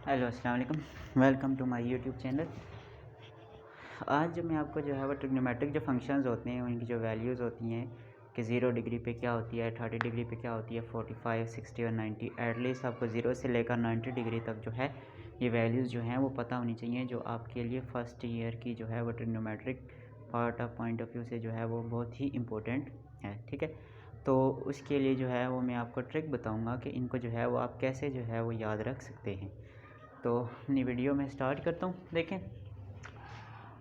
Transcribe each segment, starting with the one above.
Hello अस्सलाम वालेकुम, welcome to my YouTube channel. आज जो मैं आपको जो है वो ट्रिग्नोमेट्रिक जो फंक्शंस होते हैं उनकी जो वैल्यूज़ होती हैं कि 0 डिग्री पे क्या होती है, 30 डिग्री पे क्या होती है, 45, 60 और 90, एटलीस्ट आपको 0 से लेकर 90 डिग्री तक जो है ये वैल्यूज़ जो हैं वो पता होनी चाहिए, जो आपके लिए फ़र्स्ट ईयर की जो है वो trigonometric part of point of view से जो है वो बहुत ही इम्पोर्टेंट है। ठीक है, तो उसके लिए जो है वो मैं आपको ट्रिक बताऊँगा कि इनको जो है वो आप कैसे जो है वो याद रख सकते हैं। तो अपनी वीडियो में स्टार्ट करता हूँ। देखें,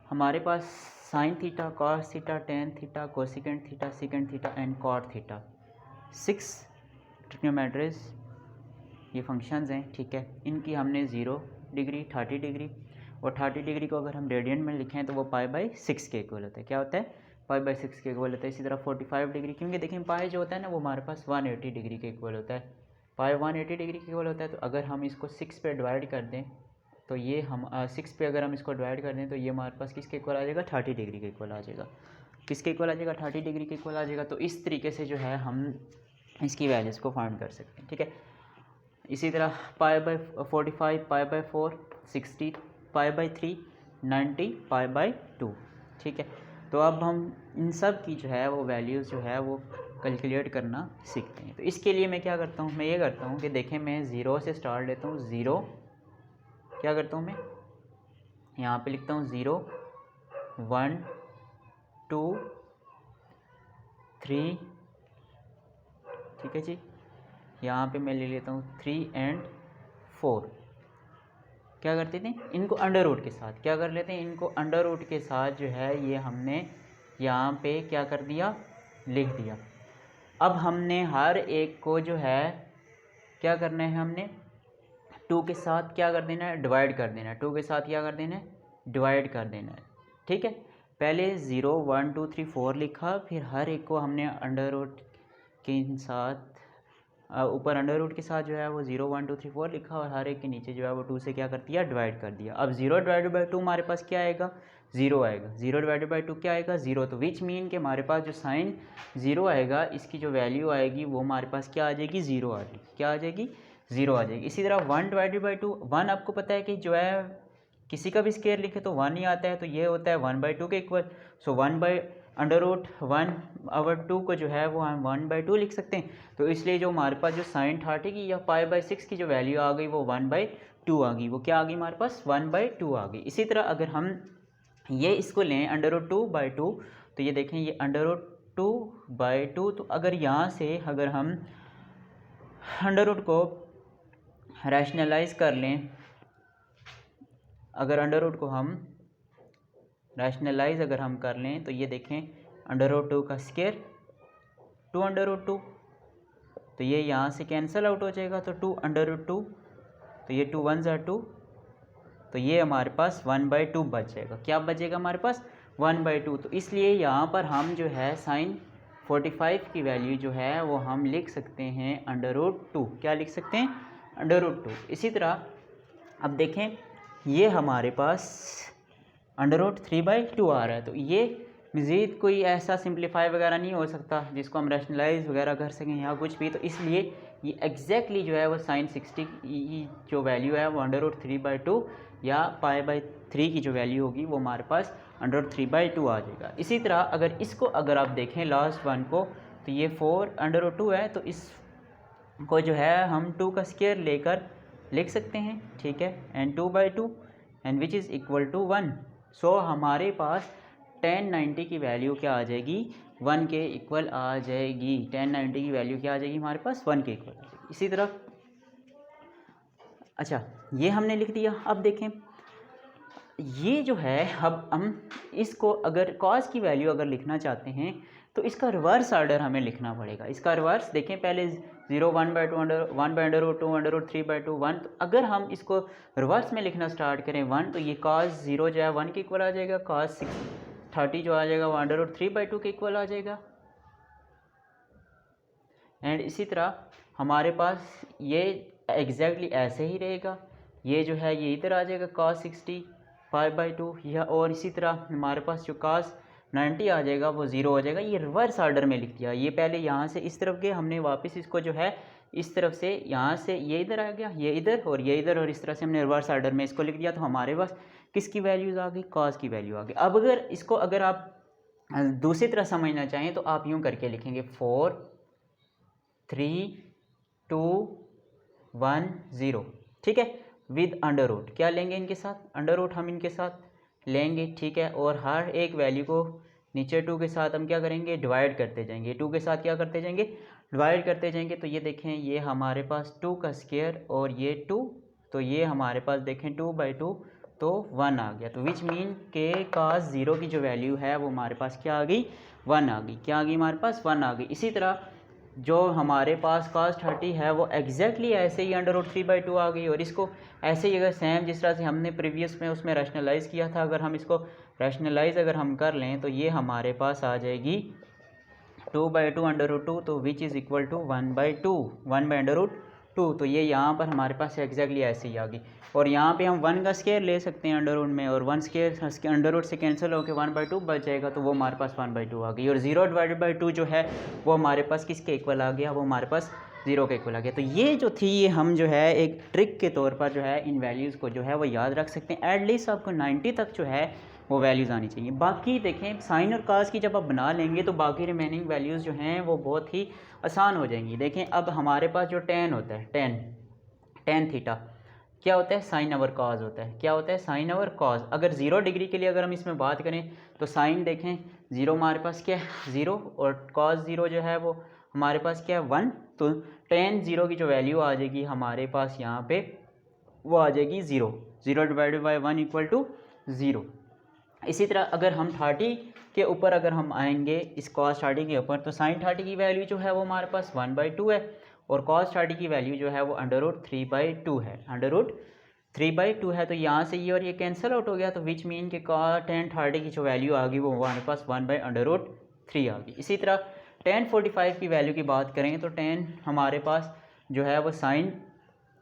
हमारे पास sine theta, cos theta, tan theta, cosecant theta, secant theta and cot theta 6 trigonometries ये फंक्शंस हैं। ठीक है, इनकी हमने 0 डिग्री, 30 डिग्री और 30 डिग्री को अगर हम रेडियन में लिखें तो वो पाई/6 के इक्वल होता है। क्या होता है? पाई/6 के इक्वल होता है। इसी तरह 45 डिग्री, क्योंकि देखें पाई जो होता है ना वो हमारे पास 180 डिग्री के इक्वल होता है। पाई 180 डिग्री के इक्वल होता है। तो अगर हम इसको 6 पे डिवाइड कर दें तो ये हम 6 पे अगर हम इसको डिवाइड कर दें तो ये हमारे पास किसके इक्वल आ जाएगा? 30 डिग्री के इक्वल आ जाएगा। किसके इक्वल आ जाएगा? 30 डिग्री के इक्वल आ जाएगा। तो इस तरीके से जो है हम इसकी वैल्यूज़ को फाइंड कर सकते हैं। ठीक है, इसी तरह पाई/45, पाई/4 60, पाई/3 90, पाई/2। ठीक है, तो अब हम इन सब की जो है वो वैल्यूज़ जो है वो कैलकुलेट करना सीखते हैं। तो इसके लिए मैं क्या करता हूँ, मैं ये करता हूँ कि देखें मैं 0 से स्टार्ट लेता हूँ। 0 क्या करता हूँ मैं यहाँ पे लिखता हूँ 0 1 2 3। ठीक है जी, यहाँ पे मैं ले लेता हूँ 3 एंड 4। क्या करते थे? इनको अंडर रूट के साथ क्या कर लेते हैं? इनको अंडर रूट के साथ जो है ये हमने यहाँ पे क्या कर दिया? लिख दिया। अब हमने हर एक को जो है क्या करना है? हमने 2 के साथ क्या कर देना है? डिवाइड कर देना है। 2 के साथ क्या कर देना है? डिवाइड कर देना है। ठीक है, पहले 0 1 2 3 4 लिखा, फिर हर एक को हमने अंडर रूट के साथ ऊपर अंडर रूट के साथ जो है वो 0 1 2 3 4 लिखा और हर एक के नीचे जो है वो 2 से क्या कर दिया? डिवाइड कर दिया। अब 0 डिवाइडेड बाई 2 हमारे पास क्या आएगा? 0 आएगा। 0 डिवाइडेड बाई 2 क्या आएगा? 0। तो विच मीन कि हमारे पास जो साइन 0 आएगा इसकी जो वैल्यू आएगी वो हमारे पास क्या आ जाएगी? 0 आ जाएगी। क्या आ जाएगी? 0 आ जाएगी। इसी तरह 1 डिवाइडेड बाई 2, 1 आपको पता है कि जो है किसी का भी स्क्वायर लिखे तो 1 ही आता है, तो ये होता है 1/2 के इक्वल। सो 1/√1/2 को जो है वो हम 1/2 लिख सकते हैं। तो इसलिए जो हमारे पास जो साइन 30 की या पाई/6 की जो वैल्यू आ गई वो 1/2 आ गई। वो क्या आ गई हमारे पास? 1/2 आ गई। इसी तरह अगर हम ये इसको लें √2/2, तो ये देखें ये √2/2, तो अगर यहाँ से अगर हम अंडर रूट को रैशनलाइज कर लें, अगर अंडर रूट को हम रैशनलाइज अगर हम कर लें तो ये देखें √2 का स्क्वायर 2/2, तो ये यहाँ से कैंसिल आउट हो जाएगा। तो 2/2, तो ये 2 1 ज़ा 2, तो ये हमारे पास 1/2 बच जाएगा। क्या बचेगा हमारे पास? 1/2। तो इसलिए यहाँ पर हम जो है साइन 45 की वैल्यू जो है वो हम लिख सकते हैं √2। क्या लिख सकते हैं? √2। इसी तरह अब देखें ये हमारे पास √3/2 आ रहा है, तो ये मज़ीद कोई ऐसा सिंप्लीफाई वगैरह नहीं हो सकता जिसको हम रैशनलाइज वगैरह कर सकें या कुछ भी। तो इसलिए ये एग्जैक्टली जो है वो साइन 60 की जो वैल्यू है वो √3/2 या पाई/3 की जो वैल्यू होगी वो हमारे पास √3/2 आ जाएगा। इसी तरह अगर इसको अगर आप देखें लास्ट वन को, तो ये 4/2 है, तो इस को जो है हम 2 का स्क्वायर लेकर लिख सकते हैं। ठीक है, and 2/2 and which is equal to 1। So हमारे पास 1090 की वैल्यू क्या आ जाएगी? 1 के इक्वल आ जाएगी। 1090 की वैल्यू क्या आ जाएगी हमारे पास? 1 के इक्वल आ जाएगी। इसी तरह अच्छा, ये हमने लिख दिया। अब देखें ये जो है, अब हम इसको अगर कॉस की वैल्यू अगर लिखना चाहते हैं तो इसका रिवर्स ऑर्डर हमें लिखना पड़ेगा। इसका रिवर्स देखें, पहले 0 1/2 1/√2 3/2 1। तो अगर हम इसको रिवर्स में लिखना स्टार्ट करें 1, तो ये cos 0 जो है 1 के इक्वल आ जाएगा। cos 30 जो आ जाएगा वो √3/2 के इक्वल आ जाएगा। एंड इसी तरह हमारे पास ये एग्जैक्टली ऐसे ही रहेगा। ये जो है ये इधर आ जाएगा cos 60 पाई/2 या, और इसी तरह हमारे पास जो cos 90 आ जाएगा वो 0 हो जाएगा। ये रिवर्स ऑर्डर में लिख दिया। ये पहले यहाँ से इस तरफ गए, हमने वापस इसको जो है इस तरफ से यहाँ से ये इधर आ गया, ये इधर और ये इधर, और इस तरह से हमने रिवर्स ऑर्डर में इसको लिख दिया। तो हमारे पास किसकी वैल्यूज़ आ गई, कॉस की वैल्यू आ गई। अब अगर इसको अगर आप दूसरी तरह समझना चाहें तो आप यूँ करके लिखेंगे 4 3 2 1 0, ठीक है, विद अंडर रूट। क्या लेंगे इनके साथ, अंडर रूट हम इनके साथ लेंगे, ठीक है। और हर एक वैल्यू को नीचे 2 के साथ हम क्या करेंगे, डिवाइड करते जाएंगे, 2 के साथ क्या करते जाएंगे, डिवाइड करते जाएंगे। तो ये देखें, ये हमारे पास 2 का स्क्वायर और ये 2, तो ये हमारे पास देखें 2/2 तो 1 आ गया। तो विच मीन के cos 0 की जो वैल्यू है वो हमारे पास क्या आ गई, 1 आ गई। क्या आ गई, हमारे पास 1 आ गई। इसी तरह जो हमारे पास cos 30 है वो एग्जैक्टली ऐसे ही अंडर रूट 3/2 आ गई। और इसको ऐसे ही अगर सेम जिस तरह से हमने प्रीवियस में उसमें रैशनलाइज़ किया था, अगर हम इसको रैशनलाइज़ अगर हम कर लें तो ये हमारे पास आ जाएगी 2/2 अंडर रूट 2, तो विच इज़ इक्वल टू 1/2, 1/√2। तो ये यहाँ पर हमारे पास एग्जैक्टली ऐसे ही आ गई। और यहाँ पे हम 1 का स्क्वायर ले सकते हैं अंडर रूट में, और 1 स्क्वायर अंडर रूट से कैंसिल होकर 1/2 बच जाएगा, तो वो हमारे पास 1/2 आ गई। और 0/2 जो है वो हमारे पास किसके इक्वल आ गया, वो हमारे पास 0 के इक्वल आ गया। तो ये जो थी, ये हम जो है एक ट्रिक के तौर पर जो है इन वैल्यूज़ को जो है वो याद रख सकते हैं। एटलीस्ट आपको 90 तक जो है वो वैल्यूज़ आनी चाहिए। बाकी देखें, साइन और कास की जब आप बना लेंगे तो बाकी रिमेनिंग वैल्यूज़ जो हैं वो बहुत ही आसान हो जाएंगी। देखें, अब हमारे पास जो tan होता है, tan थीटा क्या होता है, साइन ओवर कॉस होता है। क्या होता है, साइन ओवर कॉस। अगर 0 डिग्री के लिए अगर हम इसमें बात करें तो साइन देखें 0 हमारे पास क्या है 0, और कॉस 0 जो है वो हमारे पास क्या है 1। तो tan 0 की जो वैल्यू आ जाएगी हमारे पास यहाँ पे वो आ जाएगी 0, 0/1 इक्वल टू 0। इसी तरह अगर हम 30 के ऊपर अगर हम आएंगे इस cos 30 के ऊपर, तो sin 30 की वैल्यू जो है वो हमारे पास 1/2 है, और cos 30 की वैल्यू जो है वो √3/2 है, √3/2 है। तो यहाँ से ये और ये कैंसिल आउट हो गया, तो विच मीन के tan 30 की जो वैल्यू आ गई वो हमारे पास 1/√3 आ गई। इसी तरह tan 45 की वैल्यू की बात करें तो tan हमारे पास जो है वो साइन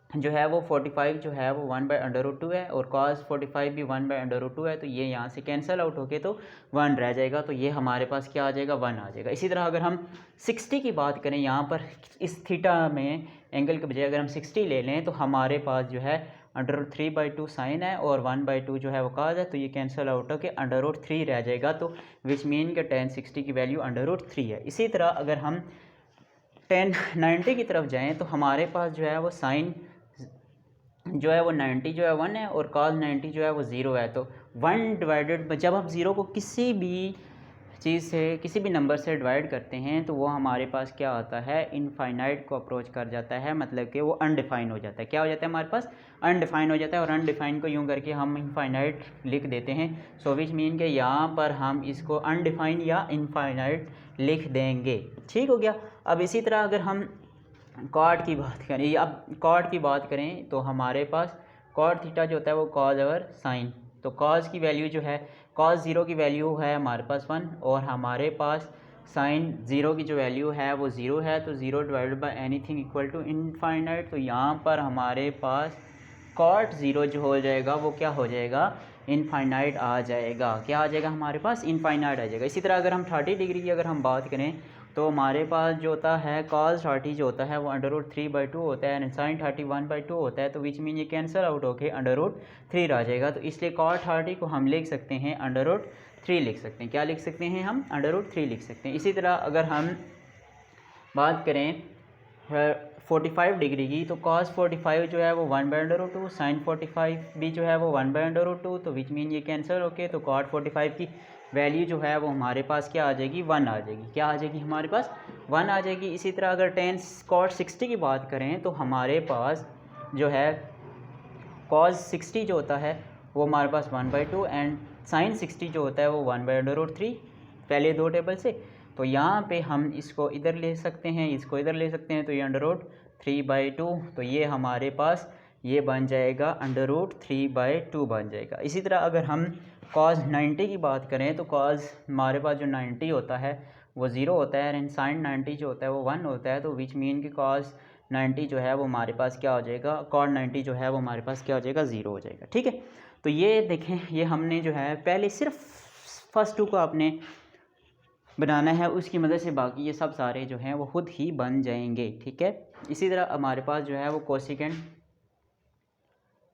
जो है वो 45 जो है वो 1/√2 है, और cos 45 भी 1/√2 है। तो ये यहाँ से कैंसिल आउट होके तो 1 रह जाएगा, तो ये हमारे पास क्या आ जाएगा, 1 आ जाएगा। इसी तरह अगर हम 60 की बात करें, यहाँ पर इस थीटा में एंगल के बजाय अगर हम 60 ले लें तो हमारे पास जो है √3/2 साइन है और 1/2 जो है वो cos है, तो ये कैंसिल आउट होकर √3 रह जाएगा। तो विच मीन के tan 60 की वैल्यू √3 है। इसी तरह अगर हम tan 90 की तरफ जाएँ तो हमारे पास जो है वो साइन जो है वो 90 जो है 1 है, और cos 90 जो है वो 0 है। तो 1 डिवाइडेड, जब हम 0 को किसी भी चीज़ से, किसी भी नंबर से डिवाइड करते हैं तो वो हमारे पास क्या आता है, इनफाइनाइट को अप्रोच कर जाता है, मतलब कि वो अनडिफाइन हो जाता है। क्या हो जाता है, हमारे पास अनडिफाइन हो जाता है, और अनडिफाइन को यूँ करके हम इनफाइनाइट लिख देते हैं। सो विच मीन के यहाँ पर हम इसको अनडिफाइन या इनफाइनाइट लिख देंगे, ठीक हो गया। अब इसी तरह अगर हम कॉट की बात करें, अब कॉट की बात करें तो हमारे पास कॉट थीटा जो होता है वो कॉज ओवर साइन। तो कॉज की वैल्यू जो है, कॉज 0 की वैल्यू है हमारे पास 1, और हमारे पास साइन 0 की जो वैल्यू है वो 0 है। तो 0 divided by anything equal to infinite. तो यहाँ पर हमारे पास कॉट 0 जो हो जाएगा वो क्या हो जाएगा, इनफाइनाइट आ जाएगा। क्या आ जाएगा, हमारे पास इनफाइनाइट आ जाएगा। इसी तरह अगर हम 30 डिग्री की अगर हम बात करें तो हमारे पास जो होता है cos 30 जो होता है वो √3/2 होता है, एंड sin 30 1/2 होता है। तो विच मीन ये कैंसिल आउट होके √3 आ जाएगा। तो इसलिए cos 30 को हम लिख सकते हैं √3 लिख सकते हैं। क्या लिख सकते हैं, हम √3 लिख सकते हैं। इसी तरह अगर हम बात करें 45 डिग्री की, तो cos 45 जो है वो 1/√2, sin 45 भी जो है वो 1/√2। तो विच मीन ये कैंसिल होके तो cot 45 की वैल्यू जो है वो हमारे पास क्या आ जाएगी, 1 आ जाएगी। क्या आ जाएगी, हमारे पास 1 आ जाएगी। इसी तरह अगर tan cot 60 की बात करें तो हमारे पास जो है cos 60 जो होता है वो हमारे पास 1/2, एंड sin 60 जो होता है वो 1/√3, पहले दो टेबल से। तो यहाँ पे हम इसको इधर ले सकते हैं, इसको इधर ले सकते हैं, तो ये √3/2, तो ये हमारे पास ये बन जाएगा √3/2 बन जाएगा। इसी तरह अगर हम cos 90 की बात करें तो cos हमारे पास जो 90 होता है वो 0 होता है, एंड sin 90 जो होता है वो 1 होता है। तो विच मीन की cos 90 जो है वो हमारे पास क्या हो जाएगा, cot 90 जो है वो हमारे पास क्या हो जाएगा, 0 हो जाएगा, ठीक है। तो ये देखें, ये हमने जो है पहले सिर्फ फर्स्ट 2 को आपने बनाना है, उसकी मदद से बाकी ये सब सारे जो हैं वो खुद ही बन जाएंगे। ठीक है, इसी तरह हमारे पास जो है वो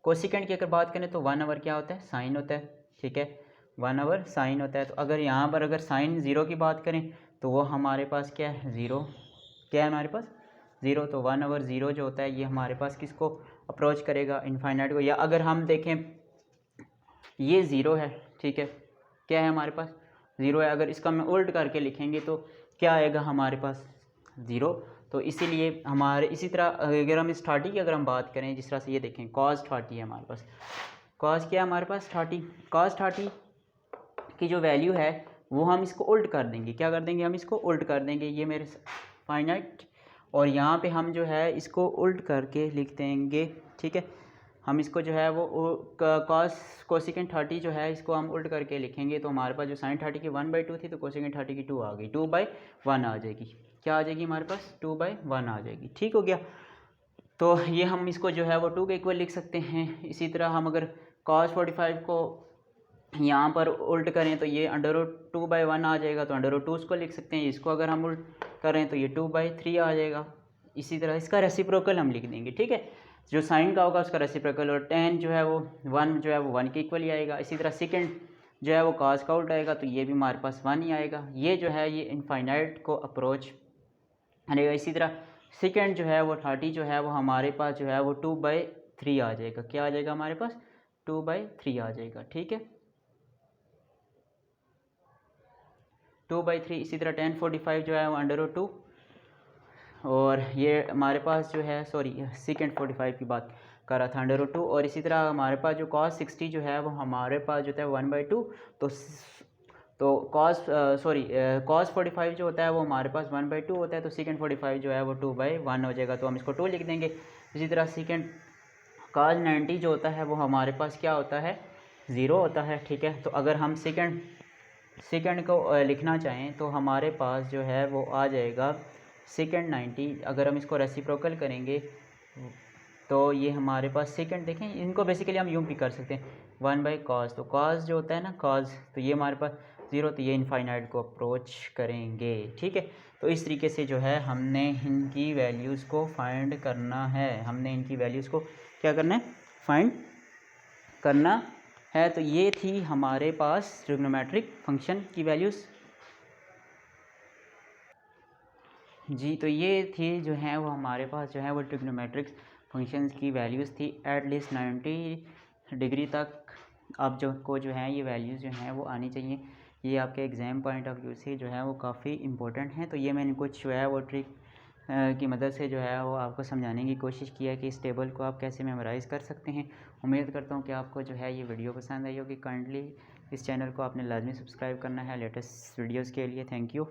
कोसिकेंड की अगर बात करें तो 1/, क्या होता है, साइन होता है। ठीक है, 1/, साइन होता है। तो अगर यहाँ पर अगर साइन 0 की बात करें तो वो हमारे पास क्या है, 0। क्या है हमारे पास, 0। तो 1/0 जो होता है ये हमारे पास किसको अप्रोच करेगा, इनफाइनाइट को। या अगर हम देखें ये 0 है, ठीक है, क्या है हमारे पास, 0 है। अगर इसका मैं उल्ट करके लिखेंगे तो क्या आएगा हमारे पास, 0। तो इसीलिए हमारे इसी तरह अगर हम इस 30 की अगर हम बात करें, जिस तरह से ये देखें cos 30 है हमारे पास, cos क्या है हमारे पास, 30। cos 30 की जो वैल्यू है वो हम इसको उल्ट कर देंगे, क्या कर देंगे, हम इसको उल्ट कर देंगे, ये मेरे फाइनाइट, और यहाँ पे हम जो है इसको उल्ट करके लिख देंगे। ठीक है, हम इसको जो है वो कोसिकेंट 30 जो है इसको हम उल्ट करके लिखेंगे। तो हमारे पास जो साइन 30 की 1/2 थी तो कोसिकेंट 30 की 2 आ गई, 2/1 आ जाएगी। क्या आ जाएगी हमारे पास, 2/1 आ जाएगी। ठीक हो गया, तो ये हम इसको जो है वो 2 के इक्वल लिख सकते हैं। इसी तरह हम अगर cos 45 को यहाँ पर उल्ट करें तो ये √2/1 आ जाएगा, तो √2 उसको लिख सकते हैं। इसको अगर हम उल्ट करें तो ये 2/3 आ जाएगा। इसी तरह इसका रेसिप्रोकल हम लिख देंगे। ठीक है, जो साइन का होगा उसका रेसिप्रोकल, और tan जो है वो 1 जो है वो 1 के इक्वल ही आएगा। इसी तरह सेकेंड जो है वो cos का उल्ट आएगा, तो ये भी हमारे पास 1 ही आएगा। ये जो है ये इनफाइनाइट को अप्रोच आएगा। इसी तरह सेकेंड जो है वो 30 जो है वो हमारे पास जो है वो 2/3 आ जाएगा। क्या आ जाएगा हमारे पास, 2/3 आ जाएगा। ठीक है, 2/3। इसी तरह tan 45 जो है वो √2, और ये हमारे पास जो है सेकेंड 45 की बात कर रहा था, √2। और इसी तरह हमारे पास जो cos 60 जो है वो हमारे पास जो है 1/2। तो cos 45 जो होता है वो हमारे पास 1/2 होता है, तो सेकेंड 45 जो है वो 2/1 हो जाएगा, तो हम इसको 2 लिख देंगे। इसी तरह सेकेंड cos 90 जो होता है वो हमारे पास क्या होता है, 0 होता है। ठीक है, तो अगर हम सेकेंड को लिखना चाहें तो हमारे पास जो है वो आ जाएगा सेकेंड 90। अगर हम इसको रेसिप्रोकल करेंगे तो ये हमारे पास सेकेंड, देखें इनको बेसिकली हम यूँ भी कर सकते हैं, 1/cos। तो cos जो होता है ना, cos, तो ये हमारे पास 0, तो ये इनफाइनाइट को अप्रोच करेंगे। ठीक है, तो इस तरीके से जो है हमने इनकी वैल्यूज़ को फाइंड करना है, हमने इनकी वैल्यूज़ को क्या करना है, फाइंड करना है। तो ये थी हमारे पास ट्रिग्नोमेट्रिक फंक्शन की वैल्यूज़ जी। तो ये थी जो है वो हमारे पास जो है वो ट्रिग्नोमेट्रिक फंक्शंस की वैल्यूज़ थी। एटलीस्ट 90 डिग्री तक आप जो है ये वैल्यूज़ जो हैं वो आनी चाहिए। ये आपके एग्ज़ाम पॉइंट ऑफ व्यू से जो है वो काफ़ी इंपॉर्टेंट हैं। तो ये मैंने कुछ जो है वो ट्रिक की मदद से जो है वो आपको समझाने की कोशिश किया कि इस टेबल को आप कैसे मेमोराइज़ कर सकते हैं। उम्मीद करता हूँ कि आपको जो है ये वीडियो पसंद आई होगी। काइंडली इस चैनल को आपने लाजमी सब्सक्राइब करना है लेटेस्ट वीडियोज़ के लिए। Thank you.